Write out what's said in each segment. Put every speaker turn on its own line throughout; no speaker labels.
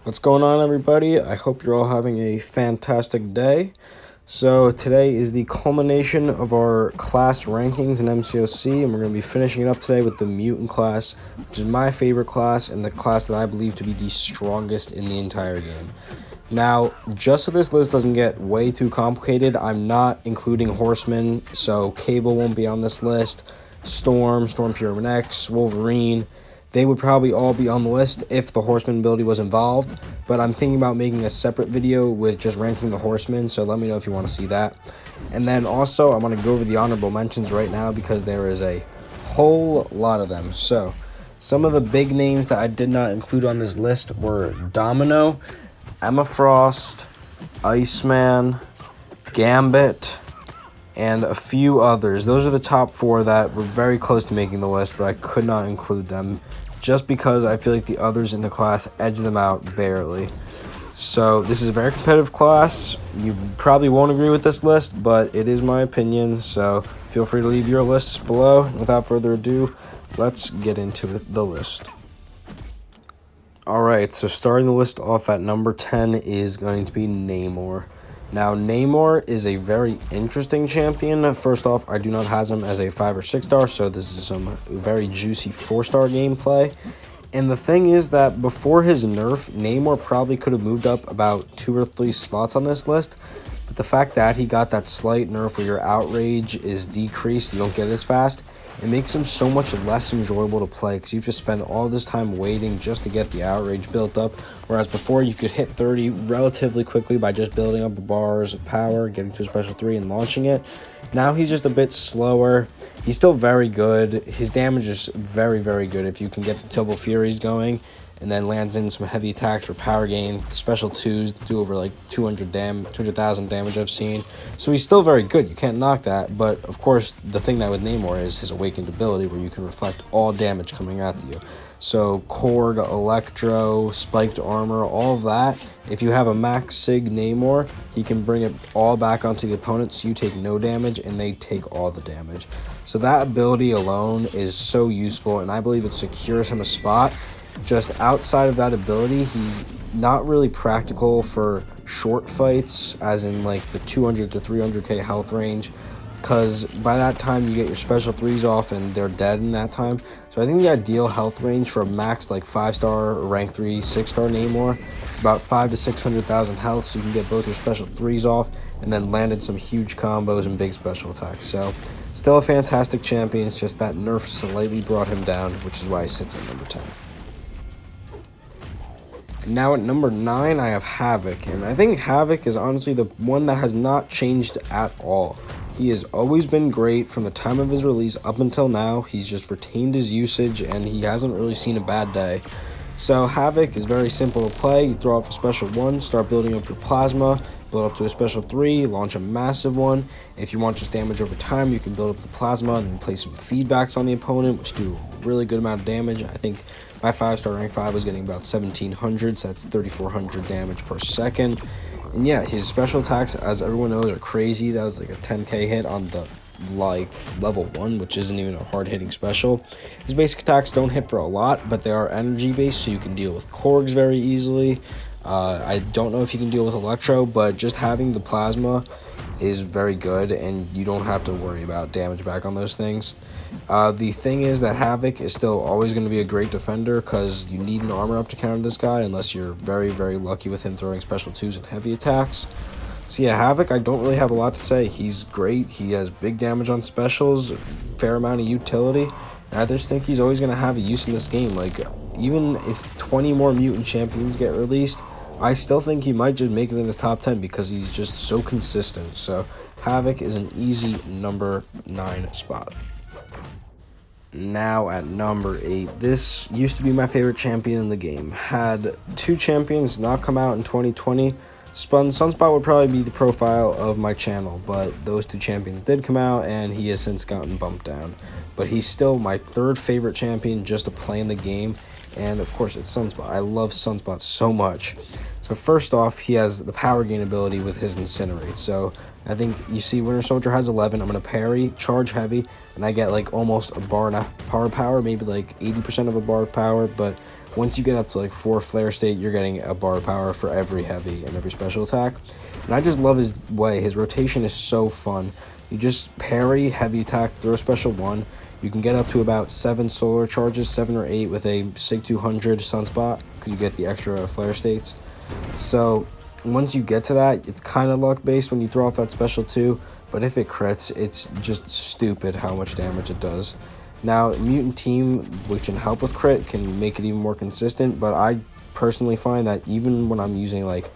What's going on, everybody? I hope you're all having a fantastic day. So today is the culmination of our class rankings in MCOC, and we're going to be finishing it up today with the Mutant class, which is my favorite class and the class that I believe to be the strongest in the entire game. Now, just so this list doesn't get way too complicated, I'm not including Horsemen, so Cable won't be on this list. Storm Pyramid X, Wolverine, they would probably all be on the list if the Horseman ability was involved, but I'm thinking about making a separate video with just ranking the Horsemen, so let me know if you want to see that. And then also, I want to go over the honorable mentions right now because there is a whole lot of them. So, some of the big names that I did not include on this list were Domino, Emma Frost, Iceman, Gambit, and a few others. Those are the top four that were very close to making the list, but I could not include them just because I feel like the others in the class edge them out barely. So this is a very competitive class. You probably won't agree with this list, but it is my opinion, so feel free to leave your lists below. Without further ado, let's get into the list. Alright, so starting the list off at number 10 is going to be Namor. Now, Namor is a very interesting champion. First off, I do not have him as a 5 or 6 star, so this is some very juicy 4-star gameplay. And the thing is that before his nerf, Namor probably could have moved up about 2 or 3 slots on this list. But the fact that he got that slight nerf where your outrage is decreased, you don't get it as fast, it makes him so much less enjoyable to play because you have to spend all this time waiting just to get the outrage built up, whereas before you could hit 30 relatively quickly by just building up bars of power, getting to a special 3 and launching it. Now he's just a bit slower. He's still very good. His damage is very, very good if you can get the Tilbury Furies going and then lands in some heavy attacks for power gain. Special 2s do over like 200,000 damage I've seen. So he's still very good. You can't knock that. But of course, the thing that with Namor is his awakened ability where you can reflect all damage coming at you. So Korg, Electro, Spiked Armor, all of that. If you have a Max Sig Namor, he can bring it all back onto the opponent so you take no damage and they take all the damage. So that ability alone is so useful, and I believe it secures him a spot. Just outside of that ability, he's not really practical for short fights, as in like the 200 to 300k health range, because by that time you get your special 3s off and they're dead in that time. So I think the ideal health range for a max like 5-star or rank 3 6-star Namor is about 5 to 600,000 health, so you can get both your special 3s off and then land in some huge combos and big special attacks. So still a fantastic champion, it's just that nerf slightly brought him down, which is why he sits at number 10. Now at number 9, I have Havoc, and I think Havoc is honestly the one that has not changed at all. He has always been great from the time of his release up until now. He's just retained his usage, and he hasn't really seen a bad day. So Havoc is very simple to play. You throw off a special 1, start building up your plasma, build up to a special 3, launch a massive 1. If you want just damage over time, you can build up the plasma and then place some feedbacks on the opponent, which do a really good amount of damage. I think my 5-star rank 5 was getting about 1700, so that's 3400 damage per second. And yeah, his special attacks, as everyone knows, are crazy. That was like a 10k hit on the level 1, which isn't even a hard-hitting special. His basic attacks don't hit for a lot, but they are energy-based, so you can deal with Korgs very easily. I don't know if you can deal with Electro, but just having the plasma is very good, and you don't have to worry about damage back on those things. The thing is that Havoc is still always going to be a great defender because you need an armor up to counter this guy unless you're very, very lucky with him throwing special 2s and heavy attacks. So yeah, Havoc, I don't really have a lot to say. He's great. He has big damage on specials, fair amount of utility. And I just think he's always going to have a use in this game. Like, even if 20 more Mutant Champions get released, I still think he might just make it in this top 10 because he's just so consistent. So Havoc is an easy number 9 spot. Now at number 8, this used to be my favorite champion in the game. Had 2 champions not come out in 2020. Sunspot would probably be the profile of my channel, but those 2 champions did come out and he has since gotten bumped down. But he's still my 3rd favorite champion just to play in the game, and of course it's Sunspot. I love Sunspot so much. So first off, he has the power gain ability with his Incinerate. So I think you see Winter Soldier has 11. I'm going to parry, charge heavy, and I get like almost a bar and a bar of power, maybe like 80% of a bar of power. But once you get up to like 4 flare state, you're getting a bar of power for every heavy and every special attack. And I just love his way. His rotation is so fun. You just parry, heavy attack, throw special 1. You can get up to about 7 solar charges, 7 or 8 with a SIG 200 Sunspot, because you get the extra flare states. So once you get to that, it's kind of luck based when you throw off that special 2, but if it crits, it's just stupid how much damage it does. Now, Mutant Team, which can help with crit, can make it even more consistent, but I personally find that even when I'm using like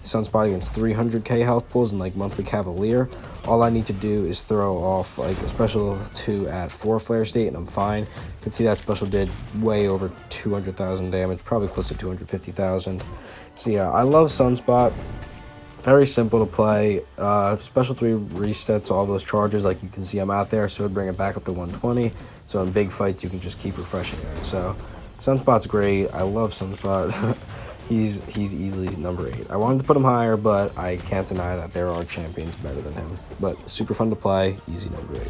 Sunspot against 300k health pools and like Monthly Cavalier, all I need to do is throw off like a special 2 at 4 flare state and I'm fine. You can see that special did way over 200,000 damage, probably close to 250,000. So yeah, I love Sunspot. Very simple to play. Special 3 resets all those charges, like you can see I'm out there, so it'd bring it back up to 120. So in big fights, you can just keep refreshing it. So Sunspot's great. I love Sunspot. He's easily number 8. I wanted to put him higher, but I can't deny that there are champions better than him. But super fun to play, easy number 8.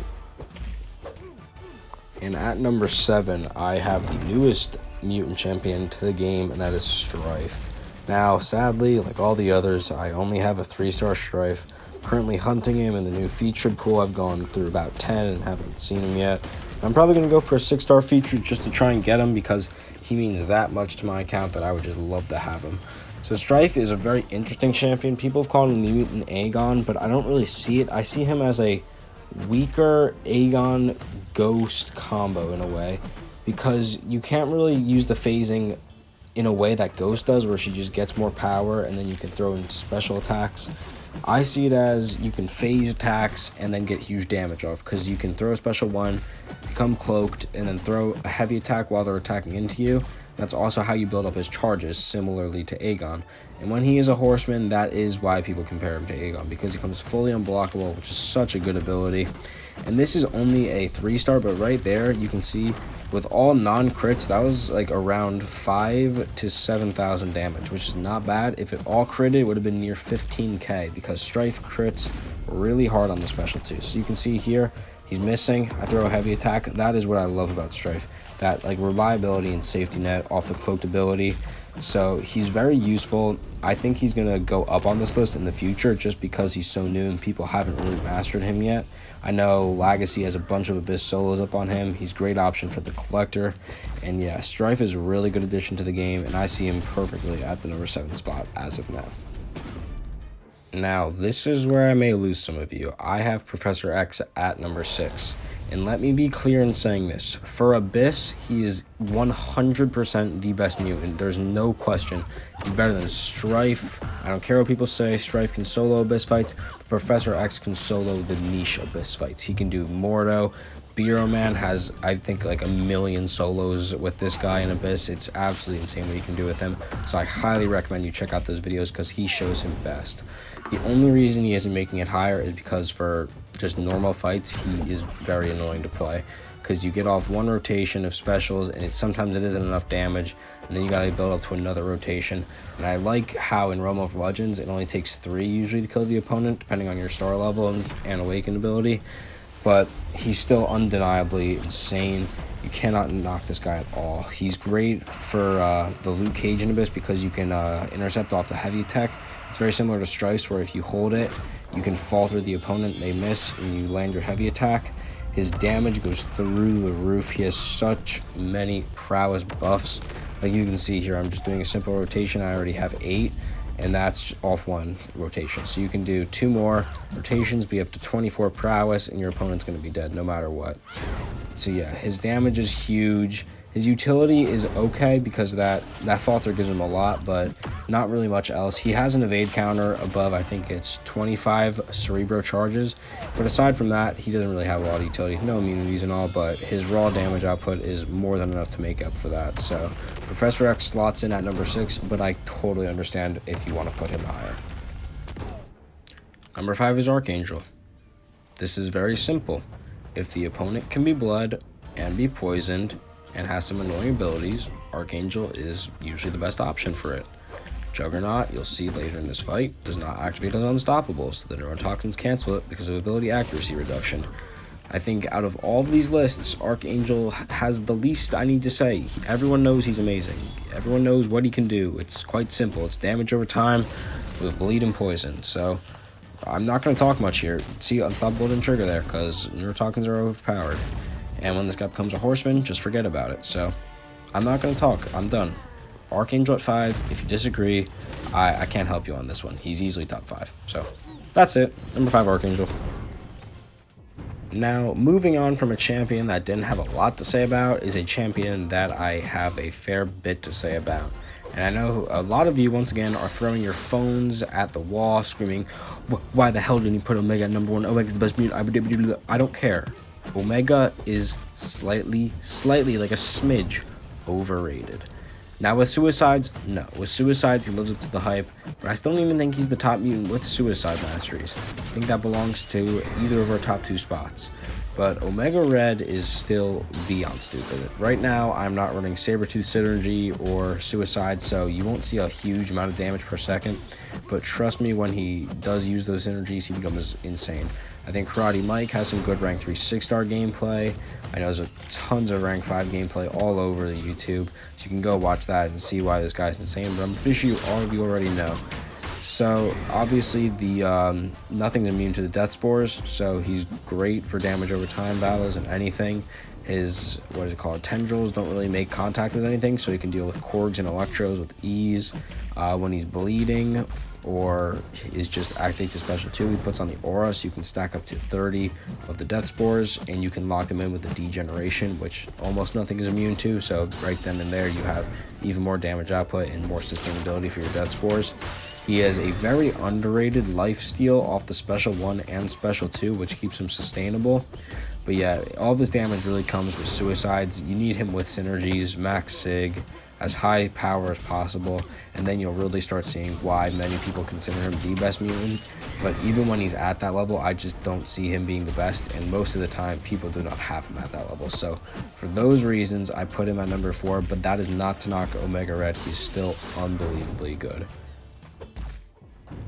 And at number 7, I have the newest mutant champion to the game, and that is Strife. Now, sadly, like all the others, I only have a 3-star Strife. Currently hunting him in the new featured pool. I've gone through about 10 and haven't seen him yet. I'm probably going to go for a 6-star feature just to try and get him, because he means that much to my account that I would just love to have him. So Strife is a very interesting champion. People have called him Mutant Aegon, but I don't really see it. I see him as a weaker Aegon Ghost combo in a way, because you can't really use the phasing in a way that Ghost does, where she just gets more power and then you can throw into special attacks. I see it as you can phase attacks and then get huge damage off, because you can throw a special 1, become cloaked, and then throw a heavy attack while they're attacking into you. That's also how you build up his charges, similarly to Aegon. And when he is a horseman, that is why people compare him to Aegon, because he comes fully unblockable, which is such a good ability. And this is only a 3-star, but right there you can see with all non-crits, that was like around 5,000 to 7,000 damage, which is not bad. If it all critted, it would have been near 15k, because Strife crits really hard on the special 2. So you can see here, he's missing. I throw a heavy attack. That is what I love about Strife. That like reliability and safety net off the cloaked ability. So he's very useful. I think he's going to go up on this list in the future just because he's so new and people haven't really mastered him yet. I know Legacy has a bunch of Abyss solos up on him. He's a great option for the collector. And yeah, Strife is a really good addition to the game, and I see him perfectly at the number 7 spot as of now. Now, this is where I may lose some of you. I have Professor X at number 6. And let me be clear in saying this. For Abyss, he is 100% the best mutant. There's no question. He's better than Strife. I don't care what people say. Strife can solo Abyss fights. But Professor X can solo the niche Abyss fights. He can do Mordo. Bureau Man has, I think, like 1 million solos with this guy in Abyss. It's absolutely insane what you can do with him. So I highly recommend you check out those videos, because he shows him best. The only reason he isn't making it higher is because for just normal fights, he is very annoying to play, because you get off 1 rotation of specials and sometimes it isn't enough damage, and then you gotta build up to another rotation. And I like how in Realm of Legends it only takes 3 usually to kill the opponent, depending on your star level and awaken ability, but he's still undeniably insane. You cannot knock this guy at all. He's great for the Luke Cage in Abyss, because you can intercept off the heavy attack. It's very similar to Strife's, where if you hold it, you can falter the opponent, they miss, and you land your heavy attack. His damage goes through the roof. He has such many prowess buffs. Like you can see here, I'm just doing a simple rotation. I already have 8, and that's off 1 rotation. So you can do 2 more rotations, be up to 24 prowess, and your opponent's going to be dead no matter what. So yeah, his damage is huge. His utility is okay, because that falter gives him a lot, but not really much else. He has an evade counter above, I think it's 25 Cerebro charges, but aside from that, he doesn't really have a lot of utility. No immunities and all, but his raw damage output is more than enough to make up for that. So Professor X slots in at number 6, but I totally understand if you want to put him higher. Number 5 is Archangel. This is very simple. If the opponent can be bled and be poisoned and has some annoying abilities, Archangel is usually the best option for it. Juggernaut, you'll see later in this fight, does not activate as unstoppable, so the neurotoxins cancel it because of ability accuracy reduction. I think out of all of these lists, Archangel has the least I need to say. Everyone knows he's amazing. Everyone knows what he can do. It's quite simple. It's damage over time with bleed and poison. So I'm not going to talk much here. See, Unstoppable didn't trigger there because neurotoxins are overpowered. And when this guy becomes a horseman, just forget about it. So I'm not going to talk. I'm done. Archangel at 5. If you disagree, I can't help you on this one. He's easily top 5. So that's it. Number 5, Archangel. Now, moving on from a champion that didn't have a lot to say about is a champion that I have a fair bit to say about. And I know a lot of you, once again, are throwing your phones at the wall, screaming, why the hell didn't you put Omega at number 1? Omega's the best mutant. I don't care. Omega is slightly, like a smidge, overrated. Now with Suicides, no. With Suicides, he lives up to the hype, but I still don't even think he's the top mutant with Suicide Masteries. I think that belongs to either of our top 2 spots. But Omega Red is still beyond stupid. Right now, I'm not running Sabretooth Synergy or Suicide, so you won't see a huge amount of damage per second. But trust me, when he does use those energies, he becomes insane. I think Karate Mike has some good rank 3 6-star gameplay. I know there's tons of rank 5 gameplay all over the YouTube, so you can go watch that and see why this guy's insane, but I'm pretty sure all of you already know. So obviously the nothing's immune to the death spores, so he's great for damage over time battles and anything. His, what is it called, tendrils don't really make contact with anything, so he can deal with Korgs and Electros with ease. When he's bleeding or is just activates his special 2, he puts on the aura, so you can stack up to 30 of the death spores, and you can lock them in with the degeneration, which almost nothing is immune to, so right then and there you have even more damage output and more sustainability for your death spores. He has a very underrated lifesteal off the special 1 and special 2, which keeps him sustainable. But yeah, all of his damage really comes with Suicides. You need him with synergies, max sig, as high power as possible, and then you'll really start seeing why many people consider him the best mutant. But even when he's at that level, I just don't see him being the best, and most of the time people do not have him at that level. So for those reasons, I put him at number 4, but that is not to knock Omega Red. He's still unbelievably good.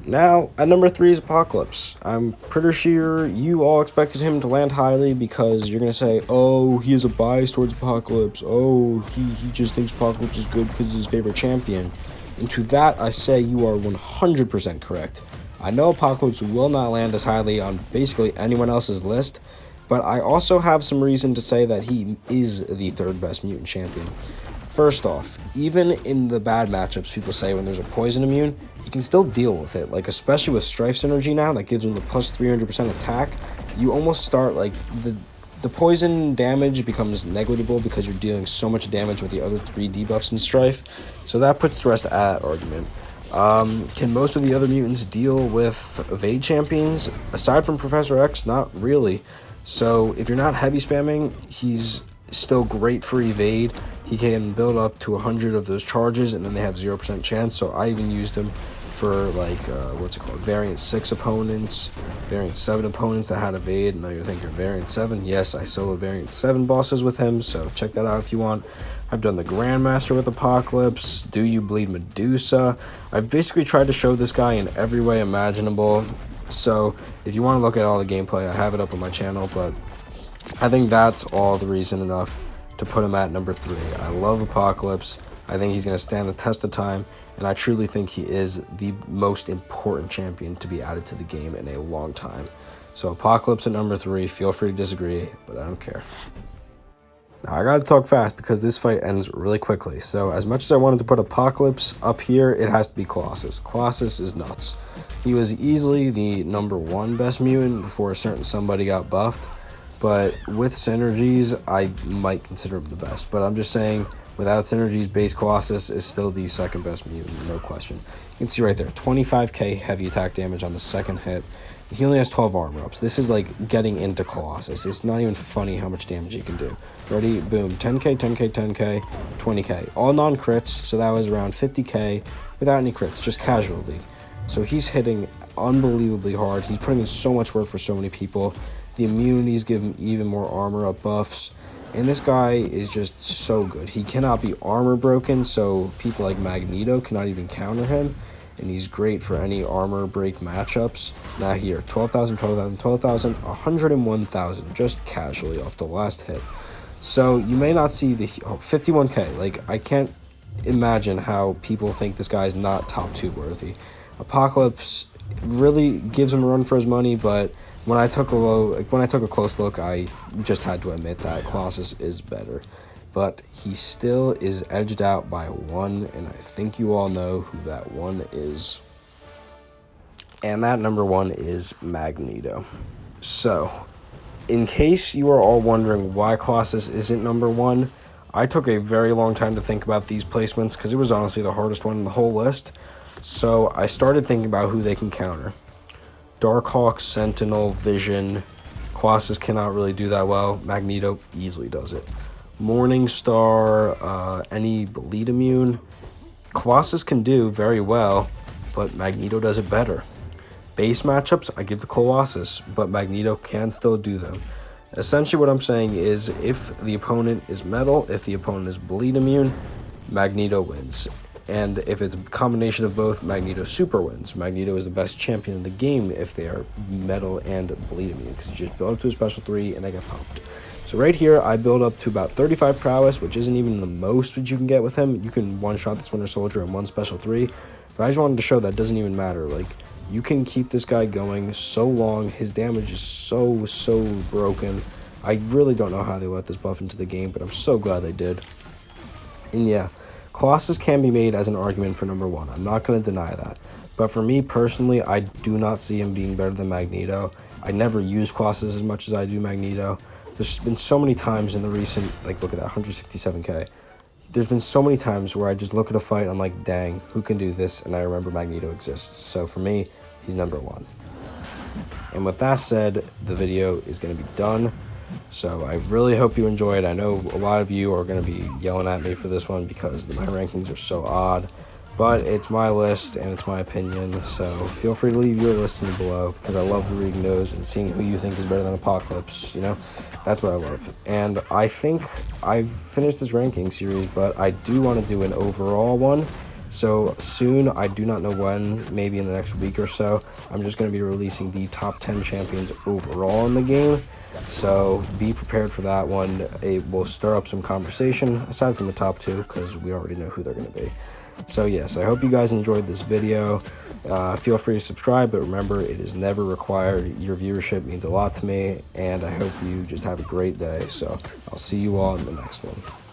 Now, at number 3 is Apocalypse. I'm pretty sure you all expected him to land highly because you're going to say, oh, he has a bias towards Apocalypse. Oh, he just thinks Apocalypse is good because it's his favorite champion. And to that, I say you are 100% correct. I know Apocalypse will not land as highly on basically anyone else's list, but I also have some reason to say that he is the 3rd best mutant champion. First off, even in the bad matchups, people say when there's a poison immune, you can still deal with it. Like, especially with Strife Synergy now, that gives him the plus 300% attack, you almost start, like, the poison damage becomes negligible because you're dealing so much damage with the other 3 debuffs in Strife. So that puts the rest of that argument. Can most of the other mutants deal with evade champions? Aside from Professor X, not really. So if you're not heavy spamming, he's still great for evade. He can build up to 100 of those charges, and then they have 0% chance. So I even used him for, like, variant 6 opponents, variant 7 opponents that had evade. And now you're thinking variant 7. Yes, I soloed variant 7 bosses with him, so check that out if you want. I've done the Grandmaster with Apocalypse. Do You Bleed Medusa? I've basically tried to show this guy in every way imaginable. So if you want to look at all the gameplay, I have it up on my channel, but I think that's all the reason enough to put him at number 3. I love Apocalypse. I think he's going to stand the test of time, and I truly think he is the most important champion to be added to the game in a long time. So Apocalypse at number 3. Feel free to disagree, but I don't care. Now, I gotta talk fast because this fight ends really quickly. So as much as I wanted to put Apocalypse up here, it has to be Colossus. Colossus is nuts. He was easily the number 1 best mutant before a certain somebody got buffed. But with synergies, I might consider him the best. But I'm just saying, without synergies, base Colossus is still the 2nd best mutant, no question. You can see right there, 25k heavy attack damage on the 2nd hit. He only has 12 armor ups. This is like getting into Colossus. It's not even funny how much damage he can do. Ready? Boom. 10k, 10k, 10k, 20k. All non-crits, so that was around 50k without any crits, just casually. So he's hitting unbelievably hard. He's putting in so much work for so many people. The immunities give him even more armor up buffs. And this guy is just so good. He cannot be armor broken, so people like Magneto cannot even counter him. And he's great for any armor break matchups. Now here, 12,000, 12,000, 12,000, 101,000, just casually off the last hit. So you may not see the 51k. Like, I can't imagine how people think this guy is not top 2 worthy. Apocalypse really gives him a run for his money, but when I took a close look, I just had to admit that Colossus is better. But he still is edged out by 1, and I think you all know who that 1 is. And that number 1 is Magneto. So, in case you are all wondering why Colossus isn't number 1, I took a very long time to think about these placements because it was honestly the hardest one in the whole list. So I started thinking about who they can counter. Darkhawk, Sentinel, Vision. Colossus cannot really do that well. Magneto easily does it. Morningstar, any bleed immune. Colossus can do very well, but Magneto does it better. Base matchups, I give the Colossus, but Magneto can still do them. Essentially what I'm saying is if the opponent is metal, if the opponent is bleed immune, Magneto wins. And if it's a combination of both, Magneto super wins. Magneto is the best champion in the game if they are metal and bleed immune, because you just build up to a special 3 and they get pumped. So right here, I build up to about 35 prowess, which isn't even the most that you can get with him. You can one-shot this Winter Soldier in 1 special 3, but I just wanted to show that doesn't even matter. Like, you can keep this guy going so long. His damage is so broken. I really don't know how they let this buff into the game, but I'm so glad they did. And yeah, Colossus can be made as an argument for number 1. I'm not going to deny that. But for me personally, I do not see him being better than Magneto. I never use Colossus as much as I do Magneto. There's been so many times in the recent, like, look at that, 167k. There's been so many times where I just look at a fight, I'm like, dang, who can do this? And I remember Magneto exists. So for me, he's number 1. And with that said, the video is going to be done. So I really hope you enjoyed. I know a lot of you are going to be yelling at me for this one because my rankings are so odd. But it's my list and it's my opinion, so feel free to leave your list below because I love reading those and seeing who you think is better than Apocalypse, you know? That's what I love. And I think I've finished this ranking series, but I do want to do an overall one. So soon, I do not know when, maybe in the next week or so, I'm just going to be releasing the top 10 champions overall in the game. So be prepared for that one. It will stir up some conversation, aside from the top 2, because we already know who they're going to be. So yes, I hope you guys enjoyed this video. Feel free to subscribe, but remember, it is never required. Your viewership means a lot to me, and I hope you just have a great day. So I'll see you all in the next one.